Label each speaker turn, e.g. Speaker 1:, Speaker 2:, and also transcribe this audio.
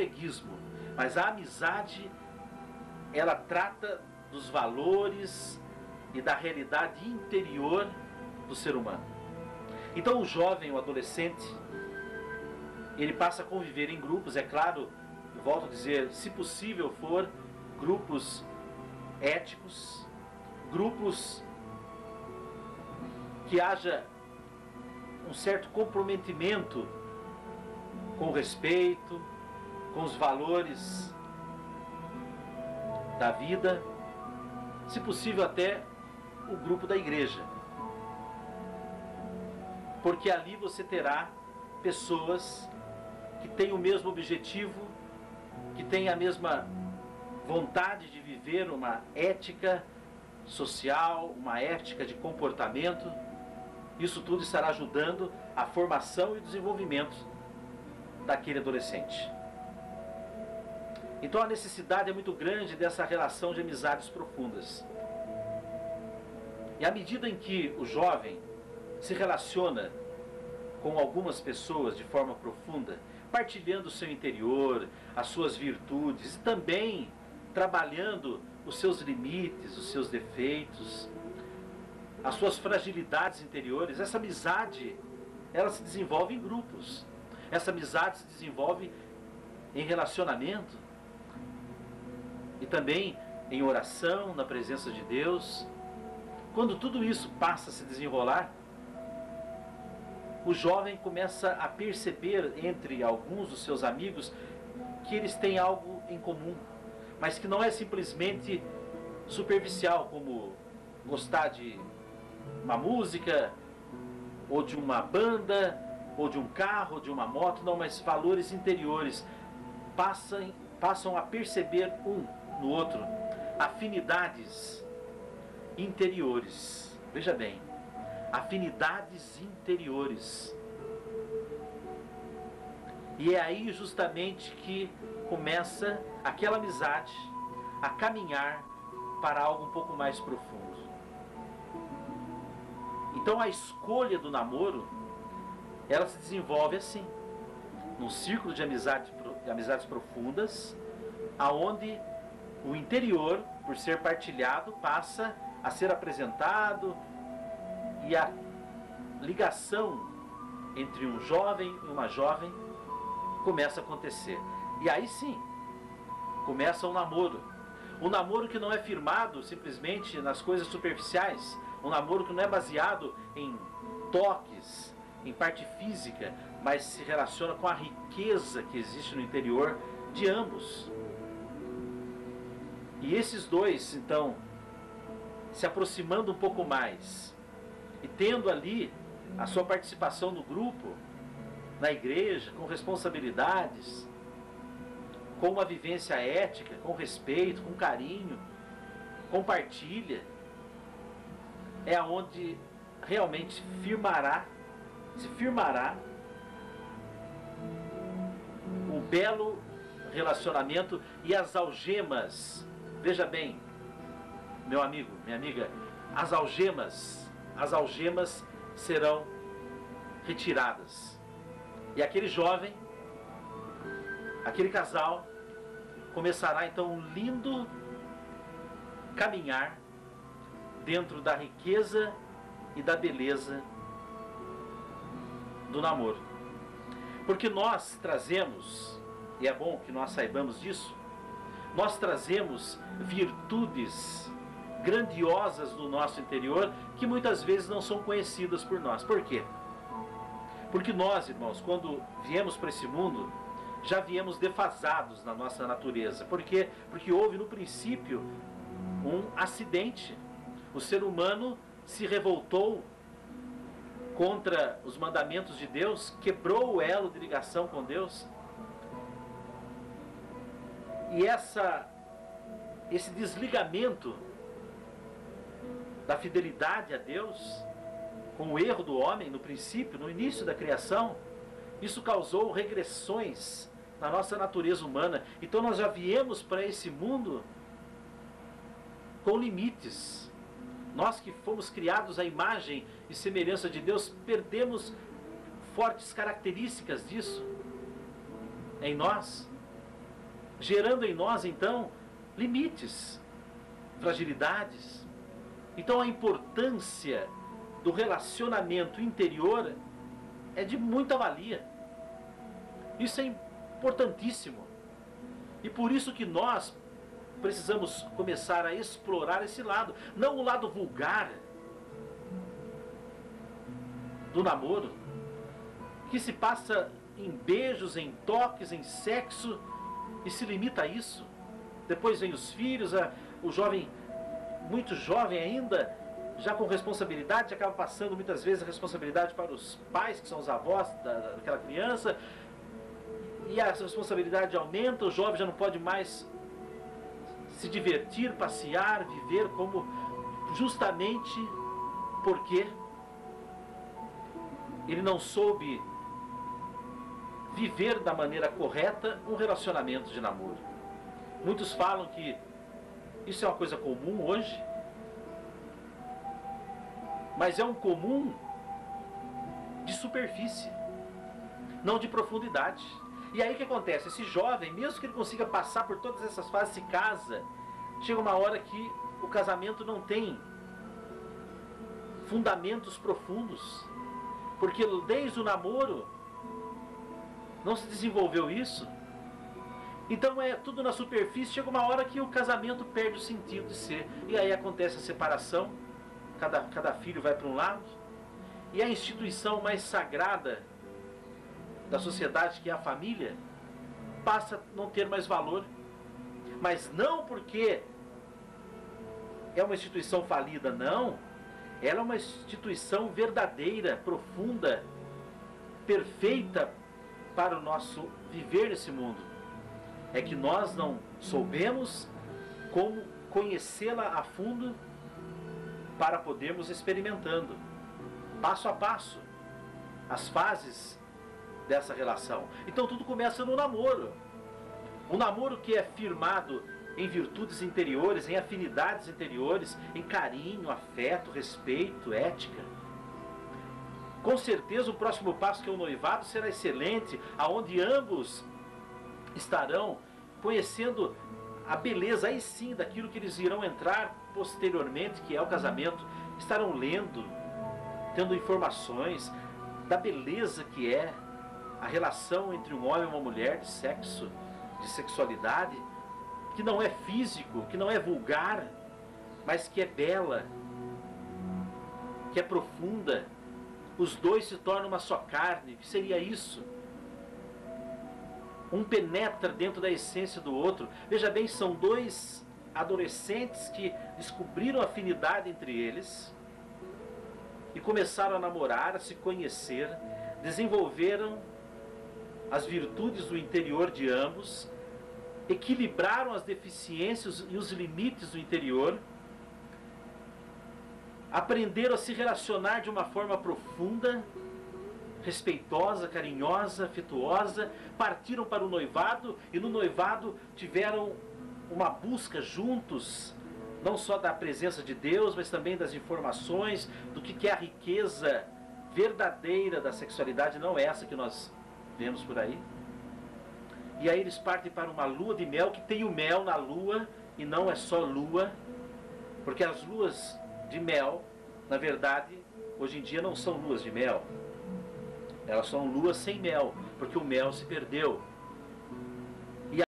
Speaker 1: coleguismo, mas a amizade, ela trata dos valores e da realidade interior do ser humano. Então o jovem, o adolescente, ele passa a conviver em grupos, é claro, eu volto a dizer, se possível for, grupos éticos, grupos que haja um certo comprometimento com o respeito, com os valores da vida, se possível até o grupo da igreja. Porque ali você terá pessoas que têm o mesmo objetivo, que têm a mesma vontade de viver uma ética social, uma ética de comportamento. Isso tudo estará ajudando a formação e o desenvolvimento daquele adolescente. Então a necessidade é muito grande dessa relação de amizades profundas. E à medida em que o jovem se relaciona com algumas pessoas de forma profunda, partilhando o seu interior, as suas virtudes, e também trabalhando os seus limites, os seus defeitos, as suas fragilidades interiores, essa amizade, ela se desenvolve em grupos. Essa amizade se desenvolve em relacionamento e também em oração, na presença de Deus. Quando tudo isso passa a se desenrolar, o jovem começa a perceber entre alguns dos seus amigos que eles têm algo em comum, mas que não é simplesmente superficial, como gostar de uma música, ou de uma banda, ou de um carro, ou de uma moto, não, mas valores interiores passam a perceber um no outro afinidades interiores. Veja bem, afinidades interiores. E é aí justamente que começa aquela amizade a caminhar para algo um pouco mais profundo. Então a escolha do namoro, ela se desenvolve assim, num círculo de amizades profundas, aonde o interior, por ser partilhado, passa a ser apresentado, e a ligação entre um jovem e uma jovem começa a acontecer. E aí sim, começa o namoro. Um namoro que não é firmado simplesmente nas coisas superficiais, um namoro que não é baseado em toques, em parte física, mas se relaciona com a riqueza que existe no interior de ambos. E esses dois, então, se aproximando um pouco mais e tendo ali a sua participação no grupo, na igreja, com responsabilidades, com uma vivência ética, com respeito, com carinho, compartilha, é aonde realmente se firmará o belo relacionamento e as algemas. Veja bem, meu amigo, minha amiga, as algemas serão retiradas. E aquele jovem, aquele casal, começará então um lindo caminhar dentro da riqueza e da beleza do namoro. Porque nós trazemos, e é bom que nós saibamos disso, nós trazemos virtudes grandiosas no nosso interior que muitas vezes não são conhecidas por nós. Por quê? Porque nós, irmãos, quando viemos para esse mundo, já viemos defasados na nossa natureza. Por quê? Porque houve no princípio um acidente. O ser humano se revoltou contra os mandamentos de Deus, quebrou o elo de ligação com Deus. E esse desligamento da fidelidade a Deus, com o erro do homem no princípio, no início da criação, isso causou regressões na nossa natureza humana. Então nós já viemos para esse mundo com limites. Nós que fomos criados à imagem e semelhança de Deus, perdemos fortes características disso em nós. gerando em nós, então, limites, fragilidades. Então, a importância do relacionamento interior é de muita valia. Isso é importantíssimo. E por isso que nós precisamos começar a explorar esse lado, não o lado vulgar do namoro, que se passa em beijos, em toques, em sexo, e se limita a isso. Depois vem os filhos, o jovem, muito jovem ainda, já com responsabilidade, acaba passando muitas vezes a responsabilidade para os pais, que são os avós daquela criança, e a responsabilidade aumenta, o jovem já não pode mais se divertir, passear, viver como justamente porque ele não soube viver da maneira correta um relacionamento de namoro. Muitos falam que isso é uma coisa comum hoje, mas é um comum de superfície, não de profundidade. E aí o que acontece? Esse jovem, mesmo que ele consiga passar por todas essas fases, se casa, chega uma hora que o casamento não tem fundamentos profundos, porque desde o namoro não se desenvolveu isso. Então é tudo na superfície, chega uma hora que o casamento perde o sentido de ser. E aí acontece a separação, cada filho vai para um lado, e a instituição mais sagrada da sociedade, que é a família, passa a não ter mais valor. Mas não porque é uma instituição falida, não. Ela é uma instituição verdadeira, profunda, perfeita para o nosso viver nesse mundo. É que nós não soubemos como conhecê-la a fundo para podermos experimentando, passo a passo, as fases dessa relação. Então tudo começa no namoro. Um namoro que é firmado em virtudes interiores, em afinidades interiores, em carinho, afeto, respeito, ética. Com certeza o próximo passo, que é o noivado, será excelente, aonde ambos estarão conhecendo a beleza, aí sim, daquilo que eles irão entrar posteriormente, que é o casamento. Estarão lendo, tendo informações da beleza que é a relação entre um homem e uma mulher, de sexo, de sexualidade, que não é físico, que não é vulgar, mas que é bela, que é profunda. Os dois se tornam uma só carne. O que seria isso? Um penetra dentro da essência do outro. Veja bem, são dois adolescentes que descobriram afinidade entre eles e começaram a namorar, a se conhecer, desenvolveram as virtudes do interior de ambos, equilibraram as deficiências e os limites do interior, aprenderam a se relacionar de uma forma profunda, respeitosa, carinhosa, afetuosa, partiram para o noivado, e no noivado tiveram uma busca juntos, não só da presença de Deus, mas também das informações, do que é a riqueza verdadeira da sexualidade, não é essa que nós vemos por aí. E aí eles partem para uma lua de mel, que tem o mel na lua, e não é só lua, porque as luas de mel, na verdade, hoje em dia não são luas de mel, elas são luas sem mel, porque o mel se perdeu.